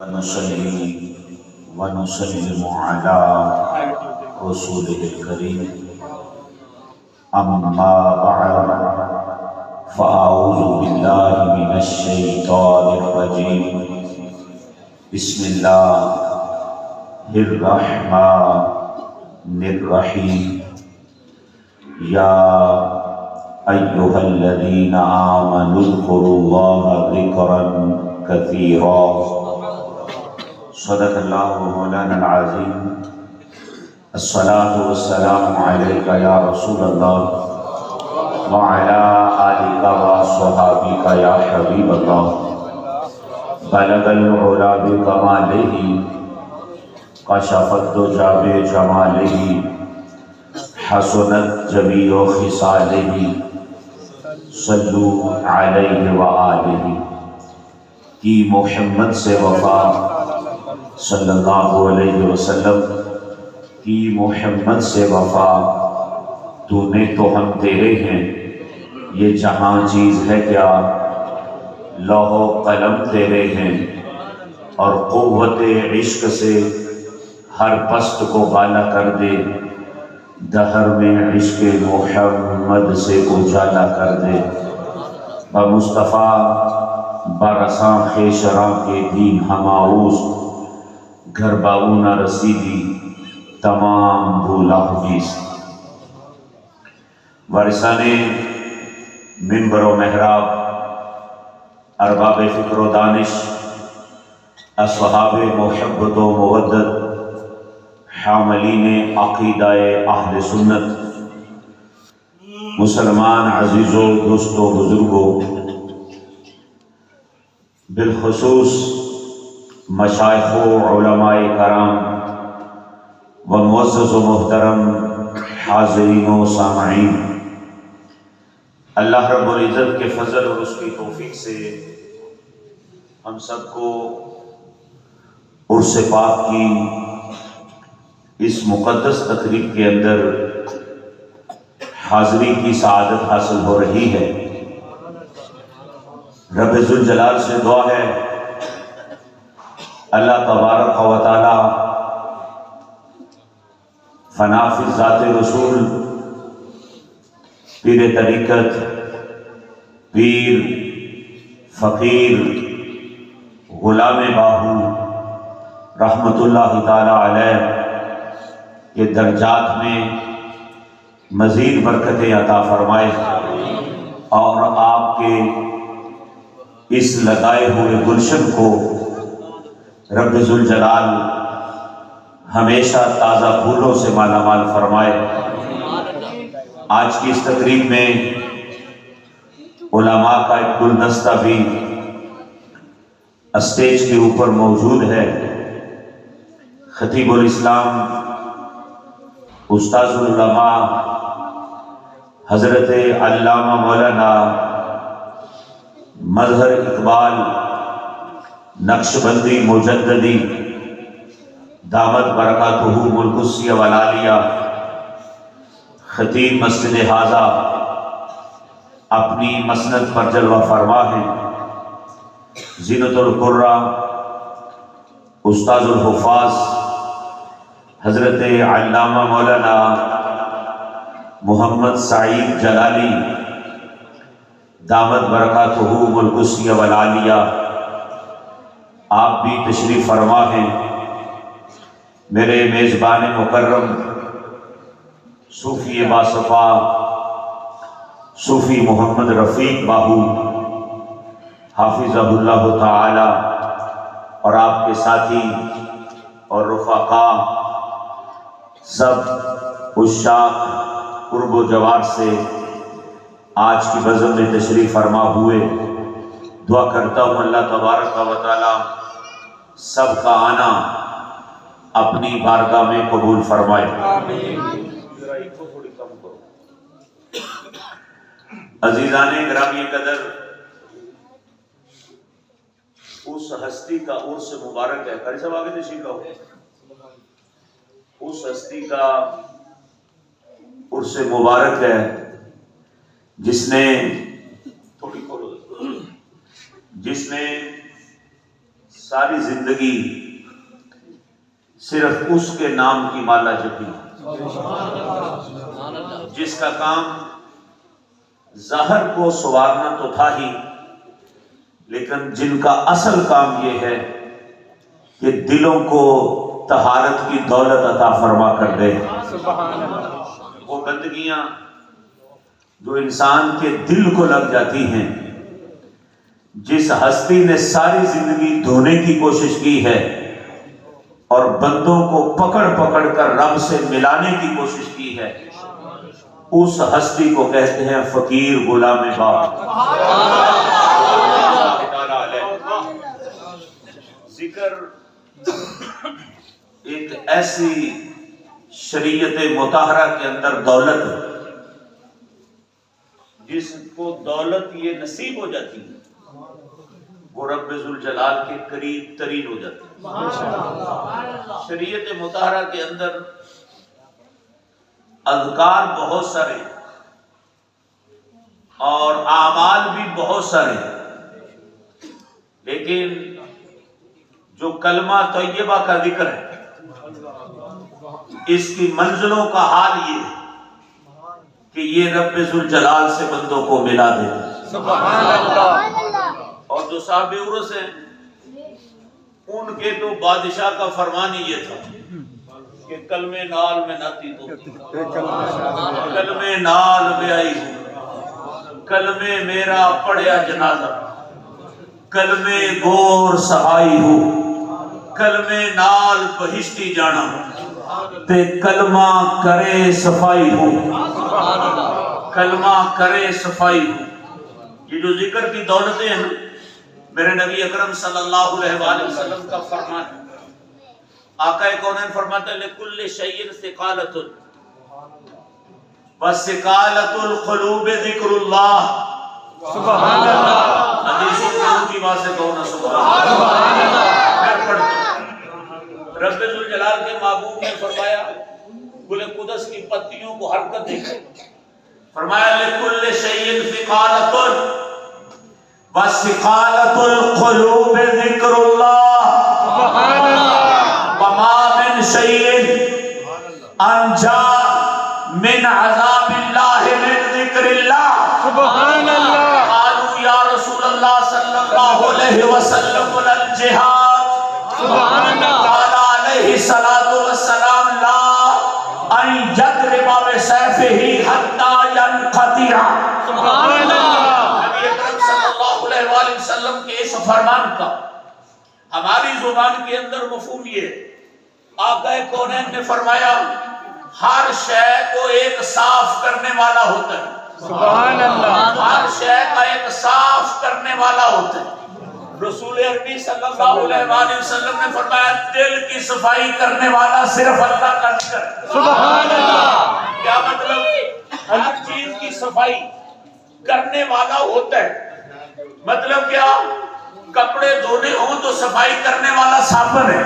ونصلي ونسلم على رسوله الكريم أما بعد فأعوذ بالله من الشيطان الرجيم بسم الله الرحمن الرحيم يا أيها الذين آمنوا اذكروا الله ذكرا كثيرا صدق اللہ مولانا العظیم الصلاة والسلام علیک یا رسول اللہ وعلی آلک وصحابک یا حبیب اللہ بلغ العلا بکمالہ کشف الدجی بجمالہ حسنت جمیع خصالہ صلو علیہ وآلہ کی محمد سے وفا صلی اللہ علیہ وسلم کی محمد سے وفا تو نے تو ہم تیرے ہیں یہ جہاں چیز ہے کیا لوح و قلم تیرے ہیں اور قوت عشق سے ہر پست کو بالا کر دے دہر میں عشق محمد سے اجالا کر دے بمصطفیٰ برساں خیشراں کے دین ہماؤس گھر باؤ نہ رسیدی تمام بھولا حدیث وارثان منبر و محراب ارباب فکر و دانش اصحاب محبت و مودت حاملین عقیدہ اہل سنت مسلمان عزیزوں دوستوں بزرگوں بالخصوص مشائخ و علماء کرام و معزز و محترم حاضرین و سامعین، اللہ رب العزت کے فضل اور اس کی توفیق سے ہم سب کو عرس پاک کی اس مقدس تقریب کے اندر حاضری کی سعادت حاصل ہو رہی ہے۔ رب ذوالجلال سے دعا ہے اللہ تبارک و تعالی فنا فی ذات رسول پیر طریقت پیر فقیر غلام باہو رحمت اللہ تعالی علیہ کے درجات میں مزید برکتیں عطا فرمائے اور آپ کے اس لگائے ہوئے گلشن کو رب ذوالجلال ہمیشہ تازہ پھولوں سے مالا مال فرمائے۔ آج کی اس تقریب میں علماء کا ایک گلدستہ بھی اسٹیج کے اوپر موجود ہے۔ خطیب الاسلام استاذ العلماء حضرت علامہ مولانا مظہر اقبال نقشبندی مجددی دامت برکاتہ ملکسیہ والعالیہ خطیب مسجد حاضہ اپنی مسند پر جلوہ فرما ہیں۔ زینت القرہ استاذ الحفاظ حضرت علامہ مولانا محمد سعید جلالی دامت برکاتہ ملکسیہ والعالیہ آپ بھی تشریف فرما ہیں۔ میرے میزبان مکرم صوفی باصفا صوفی محمد رفیق باہو حافظہ اللہ تعالی اور آپ کے ساتھی اور رفقا سب عشاق قرب و جوار سے آج کی بزم میں تشریف فرما ہوئے، دعا کرتا ہوں اللہ تبارک و تعالی سب کا آنا اپنی بارگاہ میں قبول فرمائے۔ عزیزان گرامی قدر، اس ہستی کا عرس مبارک ہے، قاری صاحب آگے تشریف لاؤ، اس ہستی کا عرس مبارک ہے جس نے ساری زندگی صرف اس کے نام کی مالا جپی، جس کا کام ظاہر کو سنوارنا تو تھا ہی، لیکن جن کا اصل کام یہ ہے کہ دلوں کو طہارت کی دولت عطا فرما کر دے۔ وہ گندگیاں جو انسان کے دل کو لگ جاتی ہیں، جس ہستی نے ساری زندگی دھونے کی کوشش کی ہے اور بندوں کو پکڑ پکڑ کر رب سے ملانے کی کوشش کی ہے، اس ہستی کو کہتے ہیں فقیر غلام باپ۔ ذکر ایک ایسی شریعت مطہرہ کے اندر دولت ہے، جس کو دولت یہ نصیب ہو جاتی ہے وہ رب ذوالجلال کے قریب ترین ہو جاتی ہے۔ شریعت مطہرہ کے اندر اذکار بہت سارے اور اعمال بھی بہت سارے، لیکن جو کلمہ طیبہ کا ذکر ہے، اس کی منزلوں کا حال یہ ہے کہ یہ رب ذوالجلال سے بندوں کو ملا دے۔ سبحان اللہ۔ اور جو صاحب عرس ہیں، ان کے تو بادشاہ کا فرمان ہی یہ تھا کہ کلمے نال میں ناتی تو کلمے نال میں آئی ہوں، کلمے میرا پڑھیا جنازہ، کلمے گور سہائی ہوں، کلمے نال بہشتی جانا تے کلمہ کرے صفائی ہوں، کلمہ کرے صفائی ہوں۔ یہ جو ذکر کی دولتیں ہیں، میرے نبی اکرم صلی اللہ علیہ وآلہ وسلم کا فرمان ہے۔ آقا کونین فرماتے ہیں لِكُلِّ شَيْءٍ ثِقَالَةٌ وَثِقَالَةُ الْقُلُوبِ ذِكْرُ اللَّهِ۔ سبحان اللہ۔ حدیث کی بات سے کہو نا سبحان اللہ۔ میں پڑھتا ہوں، رب ذوالجلال کے محبوب نے فرمایا گل قدس کی پتیوں کو حرکت دیکھیں، فرمایا لِكُلِّ شَيْءٍ ثِقَالَةٌ وَثِقَالَةُ الْقُلُوبِ ذِكْرُ اللَّهِ وَمَا مِنْ شَيْءٍ أَنْجَى مِنْ عَذَابِ اللَّهِ مِنْ ذِكْرِ اللَّهِ۔ سبحان اللہ۔ قالوا یا رسول اللہ صلی اللہ علیہ وسلم الجہاد۔ سبحان اللہ۔ قال علیہ الصلاۃ والسلام لا ان یضرب بسیفہ حتی ینقطع۔ سبحان اللہ۔ وآلہ وسلم کے اس فرمان کا ہماری زبان کے اندر مفہوم یہ ہے، آقا کونین نے فرمایا ہر شے کو ایک صاف کرنے والا ہوتا ہے۔ سبحان اللہ۔ ہر شے کا ایک صاف کرنے والا ہوتا ہے۔ رسول عربی صلی اللہ علیہ وآلہ وسلم نے فرمایا دل کی صفائی کرنے والا صرف اللہ کا ذکر۔ سبحان اللہ۔ کیا مطلب؟ ہر چیز کی صفائی کرنے والا ہوتا ہے، مطلب کیا؟ کپڑے دھونے ہوں تو صفائی کرنے والا صابن ہے،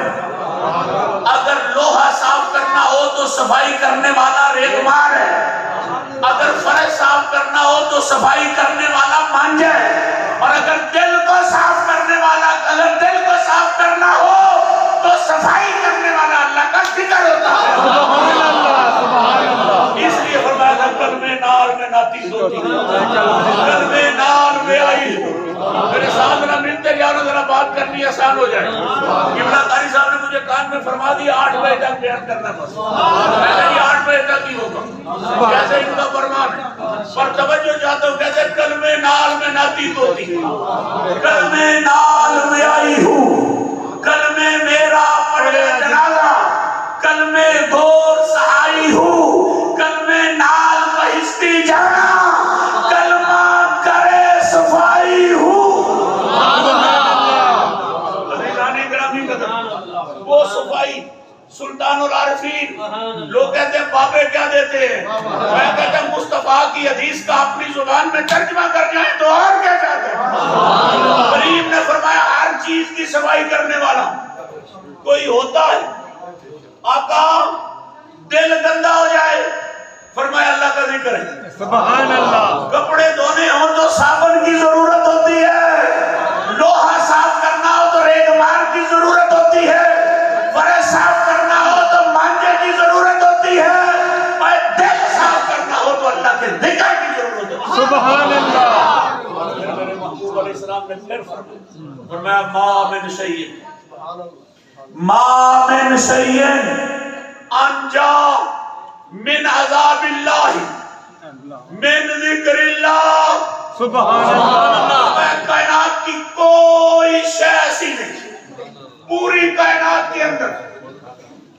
اگر لوہا صاف کرنا ہو تو صفائی کرنے والا ریگمار ہے، اگر فرش صاف کرنا ہو تو صفائی کرنے والا مانجا ہے، اور اگر دل کو صاف کرنے والا، اگر دل کو صاف کرنا ہو تو صفائی کرنے والا اللہ کا ذکر ہوتا ہے۔ سبحان اللہ، سبحان اللہ۔ اس لیے فرمایا تھا کلمے نال میں ناتی ہوتی، کلمے نال میں آئی ہوں۔ میرے ساتھ ذرا ملتے یارو، ذرا بات کرنی آسان ہو جائے۔ قبلہ قاری صاحب نے مجھے کان میں فرما دیا 8 بجے تک بیان کرنا بس، میں نے یہ 8 بجے تک ہی ہوگا، کیسے ان کا فرمان ہے۔ پر توجہ چاہتا ہوں، کہتے کلمے نال میں ناتی ہوتی، کلمے نال میں آئی ہوں، کلمے میرا پڑھے جنازہ، کلمے گور سہائی ہوں، کلمے نال بہشتی جانا، کلمہ کرے صفائی ہوں۔ وہ صفائی سلطان العارفین، لوگ کہتے ہیں بابے کیا دیتے ہیں، میں کہتا ہوں مصطفیٰ کی حدیث کا اپنی زبان میں ترجمہ کر جائیں تو اور کیا چاہتے ہیں۔ کریم نے فرمایا ہر چیز کی صفائی کرنے والا کوئی ہوتا ہے۔ آقا دل گندا ہو جائے، فرمایا اللہ کا ذکر ہے۔ سبحان اللہ۔ کپڑے دھونے ہوں تو صابن کی ضرورت ہوتی ہے، لوہا صاف کرنا ہو تو ریگ مار کی سبحان اللہ. میرے محبوب علیہ السلام نے پھر فرمایا ما من شیء انجا من عذاب اللہ من ذکر اللہ. سبحان اللہ. کائنات کی کوئی شے ایسی نہیں، پوری کائنات کے اندر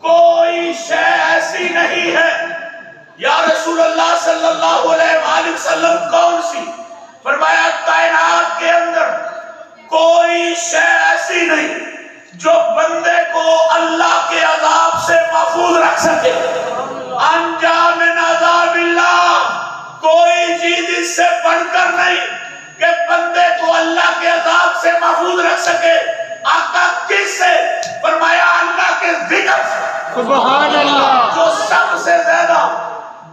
کوئی شے ایسی نہیں ہے. یا رسول اللہ صلی اللہ علیہ وآلہ وسلم کون سی؟ فرمایا کائنات کے اندر کوئی شے ایسی نہیں جو بندے کو اللہ کے عذاب سے محفوظ رکھ سکے. انجا من عذاب اللہ، کوئی چیز اس سے بڑھ کر نہیں کہ بندے کو اللہ کے عذاب سے محفوظ رکھ سکے. آقا کس سے؟ فرمایا اللہ کے ذکر سے. سبحان اللہ. جو سب سے زیادہ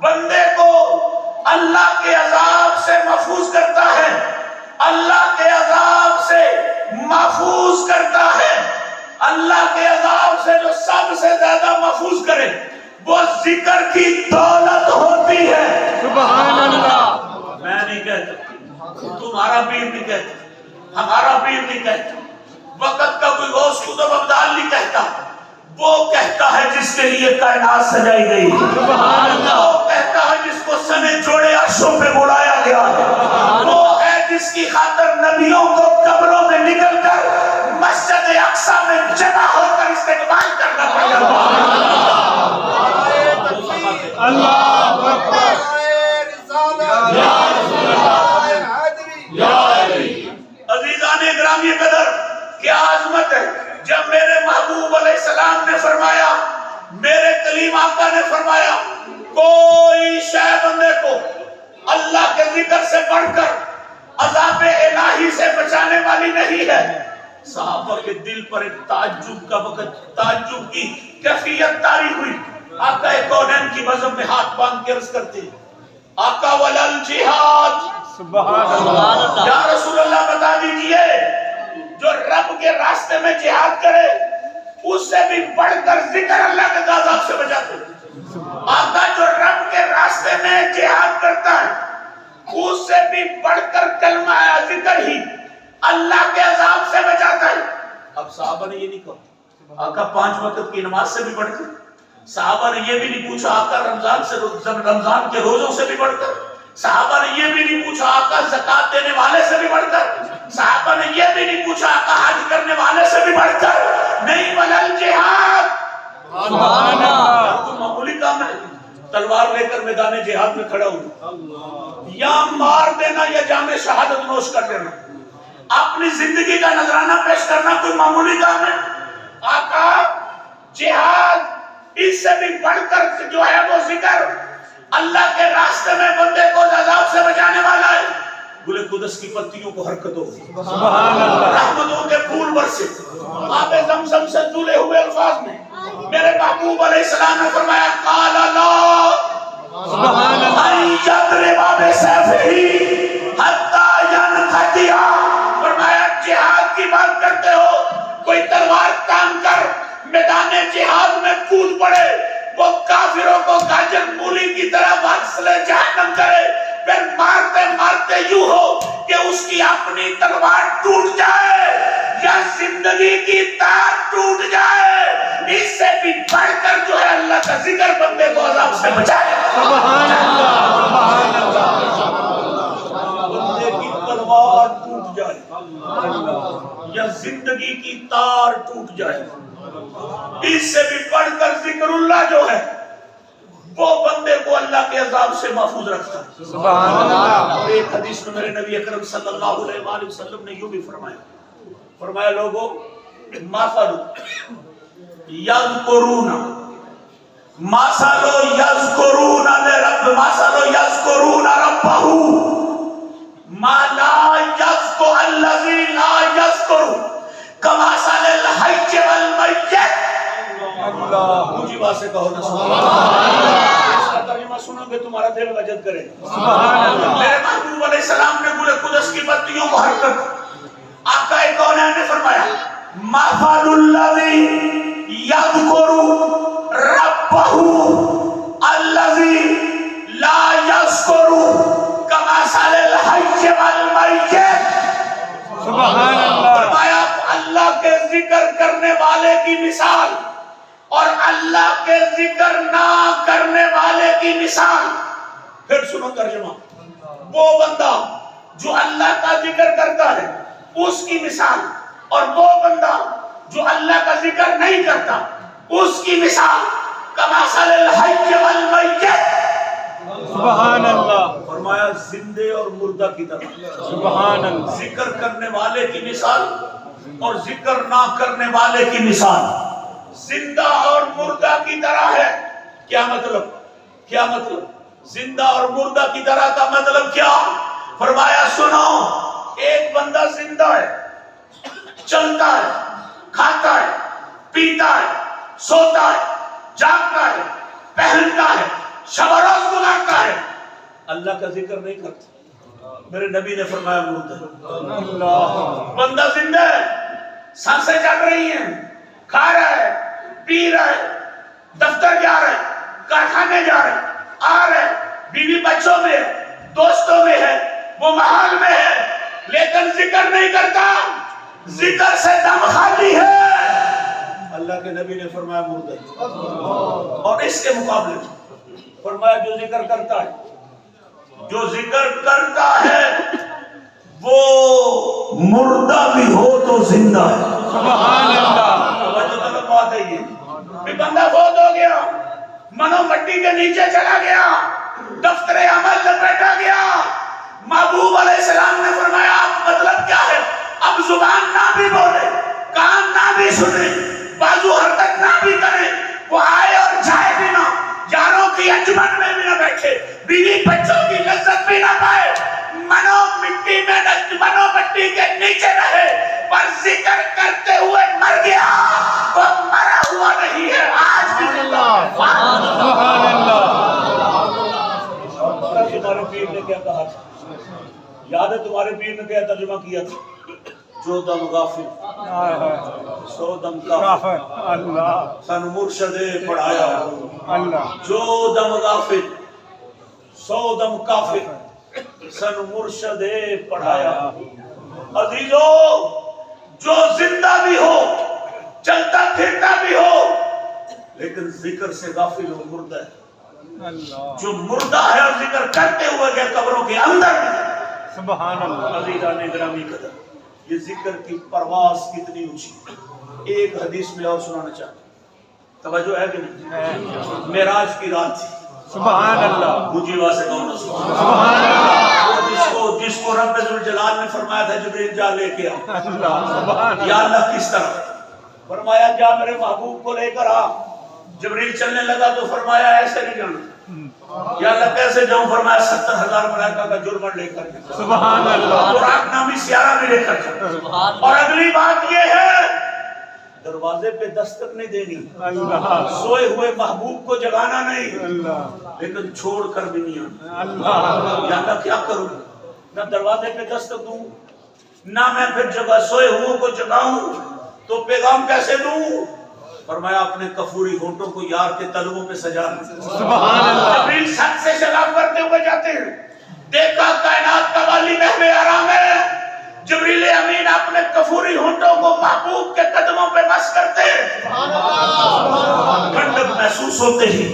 بندے کو اللہ کے عذاب سے محفوظ کرتا ہے، اللہ کے عذاب سے محفوظ کرتا ہے، اللہ کے عذاب سے جو سب سے زیادہ محفوظ کرے وہ ذکر کی دولت ہوتی ہے. سبحان اللہ. میں نہیں کہتا، تمہارا پیر نہیں کہتا، ہمارا پیر نہیں کہتا، وقت کا کوئی غوث قطب ابدال نہیں کہتا. وہ کہتا ہے جس کے لیے کائنات سجائی گئی. سبحان اللہ. وہ کہتا ہے جس کو سنے جوڑے عرشوں پہ بلایا گیا ہے. وہ ہے جس کی خاطر نبیوں کو قبروں میں نکل کر مسجد اقصی میں جمع ہو کر استقبال کرنا پڑا. اللہ اکبر. عزیزان گرامی قدر، کیا عظمت ہے جب میرے محبوب علیہ السلام نے فرمایا، میرے کلیم آقا نے فرمایا کوئی شے بندے کو اللہ کے ذکر سے بڑھ کر عذاب الہی سے بچانے والی نہیں ہے. صحابہ کے دل پر ایک تعجب کا وقت، تعجب کی کیفیت طاری ہوئی. آقا کونین کی بزم میں ہاتھ باندھ کے عرض کرتے ہیں آقا ولل جہاد. سبحان اللہ. یا رسول اللہ بتا دیجئے جو رب کے راستے میں جہاد کرے اس سے بھی بڑھ کر ذکر اللہ کے عذاب سے بچاتے. آقا جو رب کے راستے میں جہاد کرتا ہے اس سے بھی بڑھ کر کلمہ ذکر ہی اللہ کے عذاب سے بچاتا ہے. اب صحابہ نے یہ نہیں کہا آقا 5 وقت کی نماز سے بھی بڑھ کر. صحابہ نے یہ بھی نہیں پوچھا آقا رمضان کے روزوں سے بھی بڑھ کر. صحابہ نے یہ بھی نہیں پوچھا آقا زکات دینے والے سے بھی بڑھ کر. صحابہ نے یہ بھی نہیں پوچھا آقا حج کرنے والے سے بھی بڑھ کر. نہیں ولل جہاد. سبحان اللہ. کوئی معمولی کام ہے تلوار لے کر میدان جہاد میں کھڑا ہوں یا مار دینا یا جام شہادت نوش کر دینا، اپنی زندگی کا نذرانہ پیش کرنا کوئی معمولی کام ہے؟ آقا جہاد اس سے بھی بڑھ کر جو ہے وہ ذکر اللہ کے راستے میں بندے کو عذاب سے بچانے والا ہے. گل قدس کی پتیوں کو حرکت ہو، سبحان اللہ. رحمتوں کے پھول برسے، آب زمزم سے دھلے ہوئے الفاظ میں میرے محبوب علیہ السلام نے فرمایا قال اللہ سبحان اللہ. یضرب بسیفہ حتی ینقطع. فرمایا جہاد کی بات کرتے ہو، کوئی تلوار تان کر میدان جہاد میں کود پڑے، وہ کافروں کو گاجر مولی کی طرح وصل جہنم کرے، پھر مارتے مارتے یوں ہو کہ اس کی اپنی تلوار ٹوٹ جائے یا زندگی کی تار ٹوٹ جائے، اس سے بھی بڑھ کر جو ہے اللہ کا ذکر بندے کو عذاب سے بچائے. سبحان اللہ. سبحان اللہ. بندے کی تلوار ٹوٹ جائے یا زندگی کی تار ٹوٹ جائے، اس سے بھی بڑھ کر ذکر اللہ جو ہے وہ بندے کو اللہ کے عذاب سے محفوظ رکھتا ہے. سبحان اللہ. اور ایک حدیث میں میرے نبی اکرم صلی اللہ علیہ وآلہ وسلم نے یوں بھی فرمایا لوگوں مثل یذکرون ربہ ما لا یذکر الذی لا یذکر کمثل الحی والمیت. اللہ. اونچی بات سے کہو نا سبحان اللہ. اس کا ترجمہ سنو گے تمہارا دل وجد کرے. سبحان اللہ. میرے محبوب علیہ السلام نے گل قدس کی پتیوں کو حرکت. آقا کونین نے فرمایا مثل الذی یذکر ربہ الذی لا یذکر کمثل والے کی مثال اور اللہ کے ذکر نہ کرنے والے کی مثال. پھر سنو ترجمہ. وہ بندہ جو اللہ کا ذکر کرتا ہے اس کی مثال اور وہ بندہ جو اللہ کا ذکر نہیں کرتا اس کی مثال کمثل الحی والمیت. سبحان اللہ. فرمایا زندے اور مردہ کی طرح. سبحان اللہ. ذکر کرنے والے کی مثال اور ذکر نہ کرنے والے کی مثال زندہ اور مردہ کی طرح ہے. کیا مطلب؟ کیا مطلب؟ زندہ اور مردہ کی طرح کا مطلب کیا؟ فرمایا سنو، ایک بندہ زندہ ہے، چلتا ہے، کھاتا ہے، پیتا ہے، سوتا ہے، جاگتا ہے، پہنتا ہے، شب و روز گزارتا ہے، اللہ کا ذکر نہیں کرتا. میرے نبی نے فرمایا مرد ہے. اللہ. بندہ زندہ ہے، سانسیں چل رہی ہیں، کھا رہا ہے، پی رہا ہے، دفتر جا رہا ہے، کارخانے جا رہا ہے، آ رہا ہے، بیوی بچوں میں ہے، دوستوں میں ہے، وہ محال میں ہے، لیکن ذکر نہیں کرتا، ذکر سے دم خالی ہے. اللہ کے نبی نے فرمایا مرد ہے. اور اس کے مقابلے میں فرمایا جو ذکر کرتا ہے، جو ذکر کرتا ہے وہ مردہ بھی ہو تو زندہ ہے. سبحان اللہ. بات ہے یہ بھی بندہ فوت ہو گیا، منو مٹی کے نیچے چلا گیا، دفتر عمل میں بیٹھا گیا. محبوب علیہ السلام نے فرمایا مطلب کیا ہے؟ اب زبان نہ بھی بولے، کان نہ بھی سنے، بازو حرکت نہ بھی کرے، وہ آئے اور جائے بھی نہ، یاروں کی انجمن میں بھی نہ بیٹھے، بیوی بچوں کی لذت بھی نہ پائے، منو مٹی میں منو مٹی کے نیچے رہے، پر ذکر کرتے ہوئے مر گیا. وہ مرا ہوا نہیں ہے، آج بھی زندہ ہے. سبحان اللہ. تمہارے پیر نے کیا کہا تھا؟ یاد ہے تمہارے پیر نے کیا ترجمہ کیا تھا؟ جو دم غافل سو دم کافر. اللہ. سن مرشد پڑھایا. اللہ. جو دم غافل سو دم کافر سن مرشد پڑھایا. عزیزو، جو زندہ بھی ہو، چلتا پھرتا بھی ہو، لیکن ذکر سے غافل ہو، مردہ ہے. اللہ. جو مردہ ہے اور ذکر کرتے ہوئے گئے قبروں کے اندر. سبحان اللہ. عزیزان گرامی قدر، یہ ذکر کی پرواز کتنی اونچی. ایک حدیث میں اور سنانا چاہتا ہوں، توجہ ہے کہ نہیں؟ معراج کی رات تھی. سبحان اللہ. مجھے واسے کون سو سبحان اللہ. جس کو رب ذوالجلال نے فرمایا تھا جبریل جا لے کے آ. اللہ. سبحان یا اللہ کس طرح؟ فرمایا جا میرے محبوب کو لے کر آ. جبریل چلنے لگا تو فرمایا ایسے نہیں جانا. یا اللہ کیسے جاؤں؟ فرمایا 70,000 ملائکہ کا جرمن لے کر کے. سبحان اللہ. اور راک نامی سیارہ بھی لے کر جاؤں. اور اگلی بات یہ ہے دروازے پہ دستک نہیں دینی، اللہ. سوئے ہوئے محبوب کو جگانا نہیں، اللہ. لیکن چھوڑ کر بھی نہیں آنا. اللہ. یا اللہ کیا کروں؟ نہ دروازے پہ دستک دوں، نہ میں پھر جگہ سوئے ہوئے کو جگاؤں تو پیغام کیسے دوں؟ فرمایا اپنے کفوری ہونٹوں کو یار کے تلووں پہ سجا. سبحان اللہ. جبریل چھت سے سلام کرتے ہوئے جاتے ہیں، دیکھا کائنات کا والی محو آرام ہے. جبریل امین اپنے کفوری ہونٹوں کو محبوب کے قدموں پہ بس کرتے ہیں. ٹھنڈک محسوس ہوتے ہی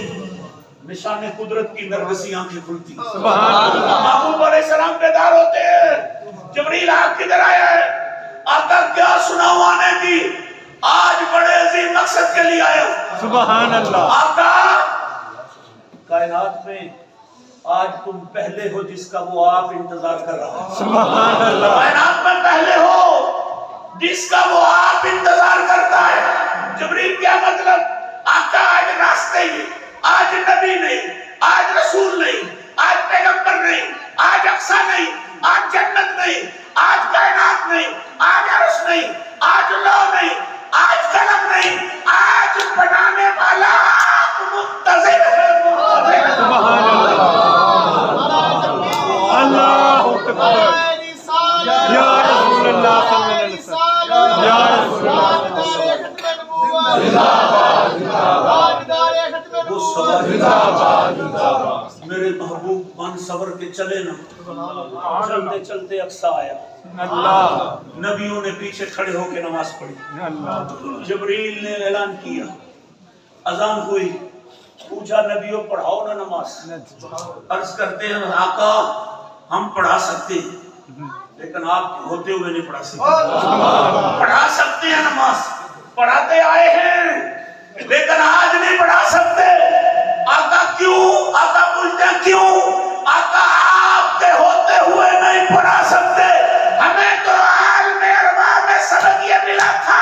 نشان قدرت کی نرگسی آنکھیں کھلتی. سبحان اللہ. محبوب علیہ السلام بیدار ہوتے ہیں. جبریل آپ کدھر آیا ہے؟ آقا کیا سناؤں آنے کی؟ آج بڑے عظیم مقصد کے لیے آیا ہوں. سبحان اللہ. آقا کائنات میں آج تم پہلے ہو جس کا وہ آپ انتظار کر رہا ہے. سبحان اللہ. کائنات میں پہلے ہو جس کا وہ آپ انتظار کرتا ہے. جبریل کیا مطلب؟ آقا آج راستے ہی، آج نبی نہیں، آج رسول نہیں، آج پیغمبر نہیں، آج اقصی نہیں، آج جنت نہیں، آج کائنات نہیں، آج عرش نہیں، آج لوح نہیں، آج قلم نہیں، آج بنانے والا آپ منتظر ہے. سبحان اللہ. اللہ اکبر. یا رسول اللہ صلی اللہ علیہ وسلم. یا رسول اللہ. میرے محبوب من صبر کے چلے نا، چلتے چلتے اقصی آیا. نبیوں نے پیچھے کھڑے ہو کے نماز پڑھی. جبریل نے اعلان کیا, اذان ہوئی, پوچھا نبیوں پڑھاؤ نا نماز. عرض کرتے ہیں آقا ہم پڑھا سکتے لیکن آپ ہوتے ہوئے نہیں پڑھا سکتے. پڑھا سکتے ہیں نماز, پڑھاتے آئے ہیں لیکن آج نہیں پڑھا سکتے. آقا کیوں؟ آقا پوچھتے ہیں کیوں؟ آقا آپ کے ہوتے ہوئے نہیں پڑھا سکتے. ہمیں تو عالم ارواح میں سبق یہ ملا تھا,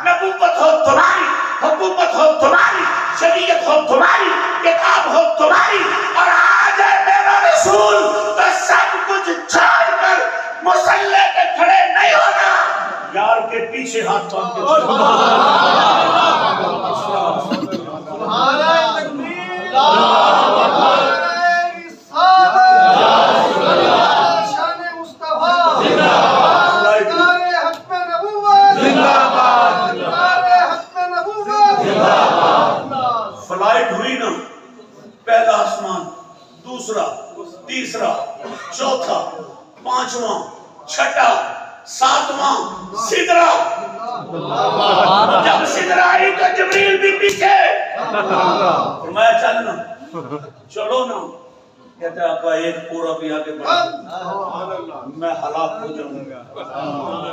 نبوت ہو تمہاری, حکومت ہو تمہاری, شریعت ہو تمہاری, کتاب ہو تمہاری, اور آج ہے میرا رسول تو سب کچھ چھوڑ کر مصلی پہ کھڑے نہیں ہونا. یار کے پیچھے ہاتھ باندھ کے فلائٹ ہوئی نا, پہلا آسمان, دوسرا, تیسرا, چوتھا, پانچواں, چھٹا, ساتواں, سدرا. جب سدرا آئی تو جبریل بھی پیچھے. فرمایا چلنا, چلو نا. کہتے ہیں آقا ایک پورا بھی آگے بڑھا میں ہلاک ہو جاؤں گا.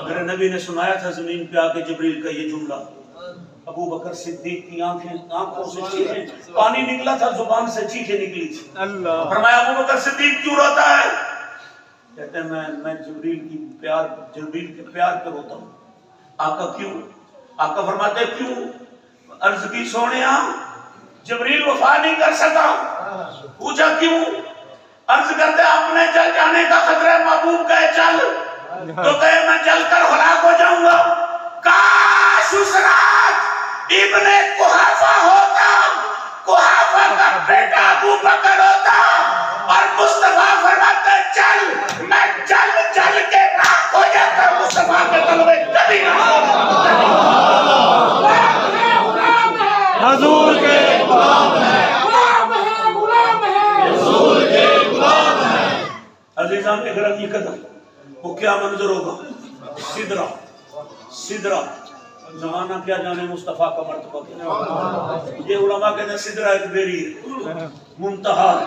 میرے نبی نے سنایا تھا زمین پہ آ کے جبریل کا یہ جملہ. ابو بکر صدیق کی آنکھوں سے چیخیں, پانی نکلا تھا, زبان سے چیخیں نکلی تھی. فرمایا ابو بکر صدیق کیوں روتا ہے؟ کہتے ہیں میں جبریل کے پیار پہ روتا ہوں. آقا کیوں؟ آقا فرماتے کیوں؟ عرض کی سونیا جبریل وفا نہیں کر سکا. پوچھا کیوں؟ عرض کرتے اپنے جل جانے کا خطرہ, محبوب کہے چل تو کہے میں جل کر ہلاک ہو جاؤں گا. کاش اس رات ابن قحافہ ہوتا, قحافہ کا بیٹا ابو بکر ہوتا, اور مصطفیٰ فرماتا چل, میں چل چل کے راک ہو جاتا. مصطفیٰ کے طلبے کبھی نہ حضور کے غلام ہیں, غلام ہیں, حضور کے غلام ہیں. عزیزان کے گرامی قدر, وہ کیا منظر ہوگا؟ سدرا, سدرا زمانہ کیا جانے مصطفیٰ کا مرتبہ کیا. یہ علماء کہتے ہیں سدرا ایک بیری ہے, منتہا ہے.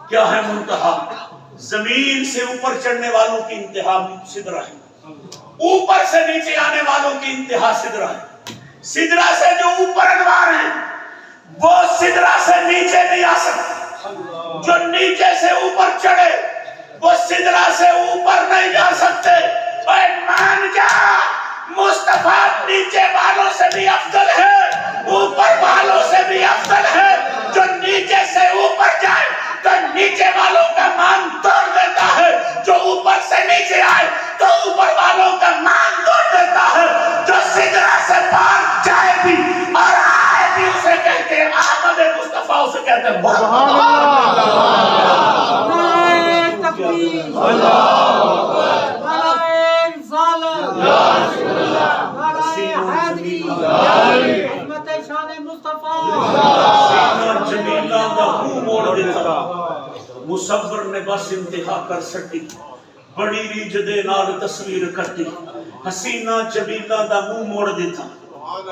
کیا ہے منتہا؟ زمین سے اوپر چڑھنے والوں کی انتہا سدرا ہے, اوپر سے نیچے آنے والوں کی انتہا سدرا ہے. سدرا سے جو اوپر انوار ہیں وہ سدرا سے نیچے نہیں آ سکتے, جو نیچے سے اوپر چڑھے وہ سدرا سے اوپر نہیں جا سکتے. اے مان جا, مصطفیٰ نیچے والوں سے بھی افضل ہے, اوپر والوں سے بھی افضل ہے. جو نیچے سے اوپر جائے تو نیچے والوں کا مان توڑ دیتا ہے, جو اوپر سے نیچے آئے تو اوپر والوں کا مان توڑ دیتا ہے. جو سدرا سے پار جائے بھی اور آئے بھی اسے کہتے ہیں احمد مصطفیٰ, اسے کہتے ہیں سبحان مصور نے بس انتہا کر سٹی, بڑی ریج دے نال تصویر کٹی, حسینہ جمیلہ دا منہ موڑ دیتا,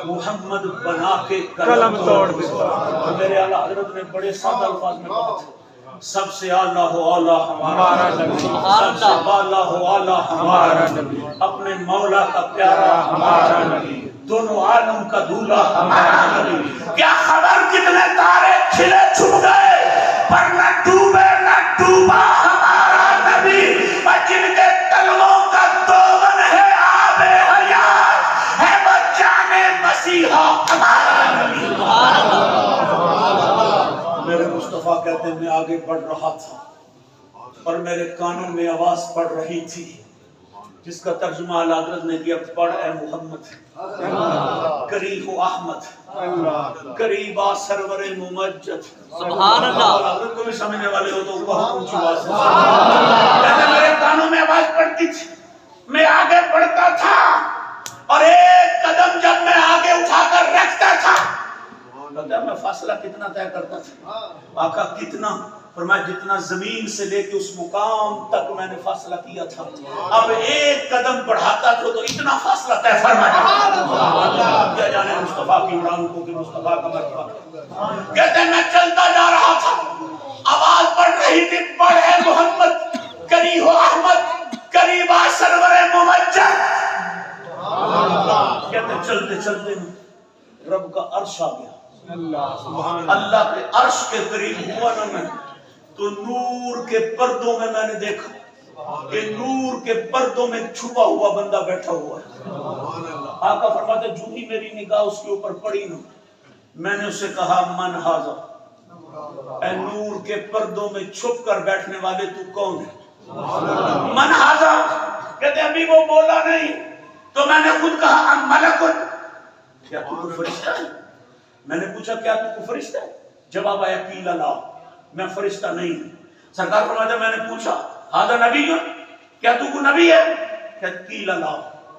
محمد بنا کے قلم توڑ دیتا. میرے اعلیٰ حضرت نے بڑے سادہ الفاظ میں کہا تھا, سب سے اعلیٰ ہو اعلیٰ ہمارا نبی, سب سے بالا ہو اعلیٰ ہمارا نبی, اپنے مولا کا پیارا ہمارا نبی, دونوں عالم کا دولہ ہمارا نبی. کیا خبر کتنے تارے کھلے چھپ گئے پر نہ ڈوبے نہ ڈوبا ہمارا نبی. جن کے تلووں کا دوغن ہے آب حیات, ہے وہ جانے مسیحا ہمارا نبی. میرے مصطفیٰ کہتے ہیں میں آگے بڑھ رہا تھا اور میرے کانوں میں آواز پڑ رہی تھی جس کا ترجمہ حضرت نے کیا, پڑھ اے محمد, قریب احمد, قریبا سرور ممجد. سبحان اللہ. حضرت کو بھی سمجھنے والے ہو تو بہت اونچی آواز سے کہتے میرے کانوں میں آواز پڑتی تھی, میں آگے بڑھتا تھا اور ایک قدم جب میں آگے اٹھا کر رکھتا تھا میں فاصلہ کتنا طے کرتا تھا. آقا کتنا؟ فرمایا جتنا زمین سے لے کے اس مقام تک میں نے فاصلہ کیا تھا، اب ایک قدم بڑھاتا تو اتنا فاصلہ طے فرمایا۔ کیا جانے مصطفیٰ کی عمران کو کہ مصطفیٰ کا مرتبہ۔ کہتے ہیں میں چلتا جا رہا تھا، آواز پڑ رہی تھی، پڑھ ہے محمد کری ہو احمد قریبا سرور ممجد۔ کہتے ہیں چلتے چلتے رب کا عرش آ گیا، اللہ کے عرش کے قریب ہوا نا میں تو نور کے پردوں میں نے دیکھا کہ نور کے پردوں میں چھپا ہوا بندہ بیٹھا ہوا ہے۔ آقا فرماتے جو ہی میری نگاہ اس کے اوپر پڑی نا، میں نے اسے کہا من ھذا، اے نور کے پردوں میں چھپ کر بیٹھنے والے تو کون ہے؟ من ھذا، کہتے ابھی وہ بولا نہیں تو میں نے خود کہا ام ملکن، کیا تو کوئی فرشتہ ہے؟ میں نے پوچھا کیا تو کوئی فرشتہ ہے؟ جواب آیا قیل لا، میں فرشتہ نہیں ہوں۔ سرکار فرماتے میں نے پوچھا ھذا نبی، کیا تو کوئی نبی ہے؟ کہتا قیل لا،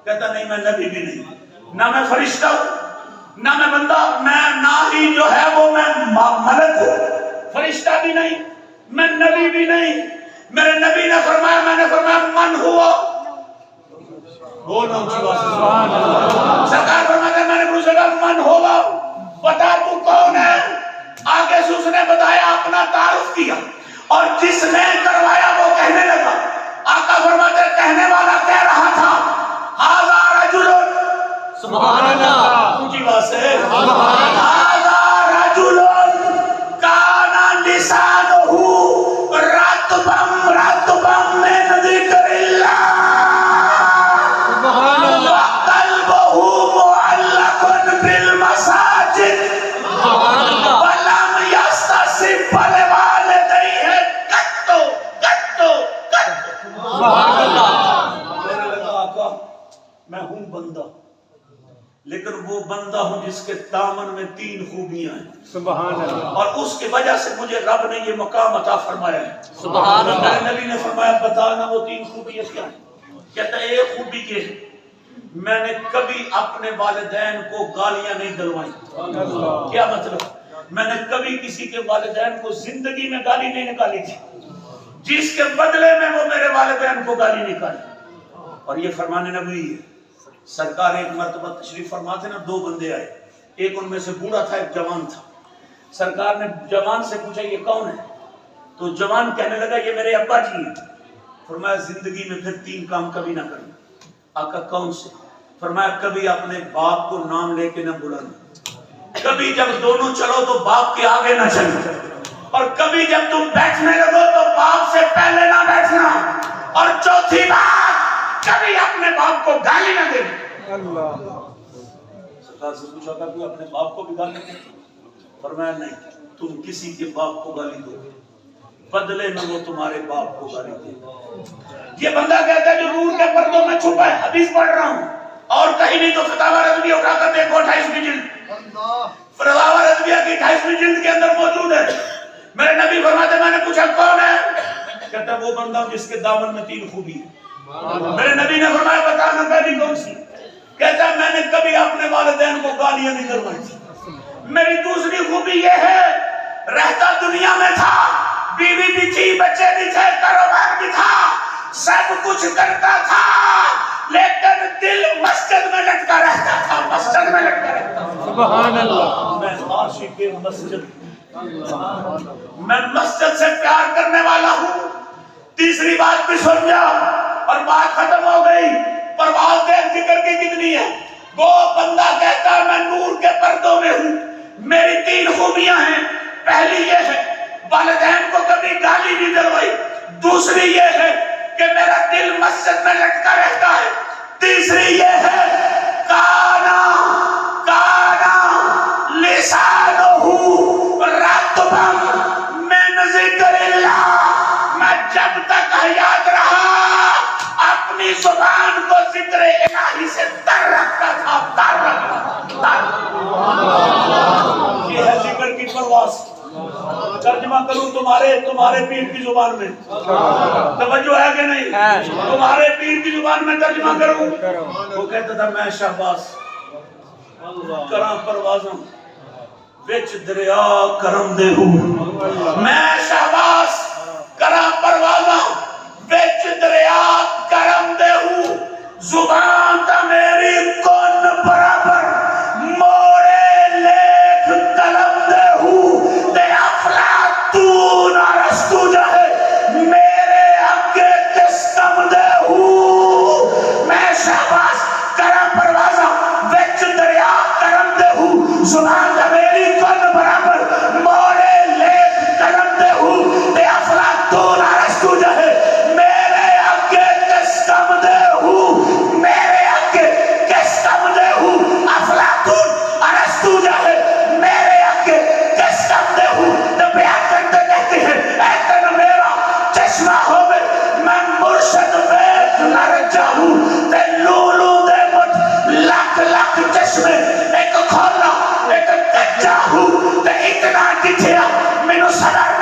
کہتا نہیں میں نبی بھی نہیں، نہ میں فرشتہ ہوں نہ میں بندہ، میں نہ ہی جو ہے وہ میں ملک ہوں، فرشتہ بھی نہیں، میں نبی بھی نہیں۔ میرے نبی نے فرمایا، میں نے فرمایا من ہوا، بولنا اونچی بات سے۔ سرکار فرماتے میں نے پوچھا من ہوا، بتا تو کون ہے؟ آگے سے اس نے بتایا، اپنا تعارف کیا، اور جس نے کروایا وہ کہنے لگا۔ آقا فرماتے کہنے والا کہہ رہا تھا ھذا رجل، سبحان اللہ، اونچی بات سے، ھذا رجل کان لسانہ رطبا من ذکر اللہ وقلبہ معلق بالمساجد ولم یستصب لوالدیہ قط قط قط۔ سبحان اللہ۔ کہنے لگا آقا میں ہوں بندہ، لیکن وہ بندہ ہوں جس کے دامن میں 3 خوبیاں ہیں، سبحان اللہ، اور اس کی وجہ سے مجھے رب نے یہ مقام عطا فرمایا ہے، سبحان اللہ۔ میرے نبی نے فرمایا بتانا وہ 3 خوبیاں کیا ہیں؟ کہتا ہے ایک خوبی یہ ہے میں نے کبھی اپنے والدین کو گالیاں نہیں دلوائی۔ کیا مطلب؟ میں نے کبھی کسی کے والدین کو زندگی میں گالی نہیں نکالی تھی، جس کے بدلے میں وہ میرے والدین کو گالی نکالی۔ اور یہ فرمان نبوی ہے۔ سرکار ایک مرتبہ تشریف فرماتے نا، 2 بندے آئے، ایک ان میں سے بوڑھا تھا ایک جوان تھا۔ سرکار نے جوان سے پوچھا یہ کون ہے؟ تو جوان کہنے لگا یہ میرے ابا جی ہیں۔ فرمایا زندگی میں پھر 3 کام کبھی نہ کرنا۔ آقا کون سے؟ فرمایا کبھی اپنے باپ کو نام لے کے نہ بلانا، کبھی جب دونوں چلو تو باپ کے آگے نہ چلو، اور کبھی جب تم بیٹھنے لگو تو باپ سے پہلے نہ بیٹھنا، اور چوتھی بات کبھی اپنے باپ کو گالی نہ دینا۔ سرکار سے پوچھا تھا کہ اپنے باپ کو بھی گالی دیتے؟ فرمایا نہیں، تم کسی کے باپ کو گالی دو بدلے میں وہ تمہارے باپ کو گالی دے۔ یہ بندہ کہتا ہے جو نور کے پردوں میں چھپا ہے، حدیث پڑھ رہا ہوں اور کہیں نہیں تو فتاوی رضویہ اٹھا کر دیکھو 28ویں جلد، فتاوی رضویہ کی 28ویں جلد کے اندر موجود ہے۔ میرے نبی فرماتے میں نے پوچھا کون ہے؟ کہتا ہے وہ بندہ جس کے دامن میں 3 خوبی ہے۔ میرے نبی نے فرمایا بتانا پہلی کون سی؟ کہتا ہے میں نے کبھی اپنے والدین کو گالیاں نہیں کروائی تھی۔ میری دوسری خوبی یہ ہے رہتا دنیا میں تھا، بیوی بھی تھی، بچے بھی تھے، کاروبار بھی تھا، سب کچھ کرتا تھا، لیکن دل مسجد میں لٹکا رہتا تھا، مسجد میں لٹکا رہتا تھا۔ سبحان اللہ۔ میں عاشق مسجد، میں مسجد سے پیار کرنے والا ہوں۔ تیسری بات بھی سن جا اور بات ختم ہو گئی۔ پرواز دیکھ ذکر کی کتنی ہے؟ وہ بندہ کہتا ہے میں نور کے پردوں میں ہوں، میری 3 خوبیاں ہیں۔ پہلی یہ ہے والدین کو کبھی گالی نہیں دلوائی، دوسری یہ ہے کہ میرا دل مسجد میں لٹکا رہتا ہے، تیسری یہ ہے کانا لسانہ رطبا من ذکر اللہ، میں جب تک حیات رہا اپنی زبان کو ذکر الہی سے تر رکھتا تھا، تر رکھتا تھا۔ یہ ہے ذکر کی پرواز۔ ترجمہ کروں تمہارے پیر کی زبان میں، توجہ ہے کہ نہیں؟ تمہارے پیر کی زبان میں ترجمہ کروں۔ وہ کہتا تھا میں شہباز کراں پروازاں وچ دریا کرم دے ہوں، میں شہباز زبان دا میری کن برابر موڑے لیک قلم دے ہوں تے افلاطون ارسطو جہے میرے آگے کس کم دے ہوں میرے آگے کس کم دے ہوں افلاطون ارسطو جہے میرے آگے کس کم دے ہوں نبی آکر دے کہتے ہیں ایتن میرا چشمہ ہوئے میں مرشد بیت لر جاؤں تے لولو دے مجھ لاکھ لاکھ چشمے ایک کھولا ایک کچا ہوں تے اتنا کچھیا میں نو صدر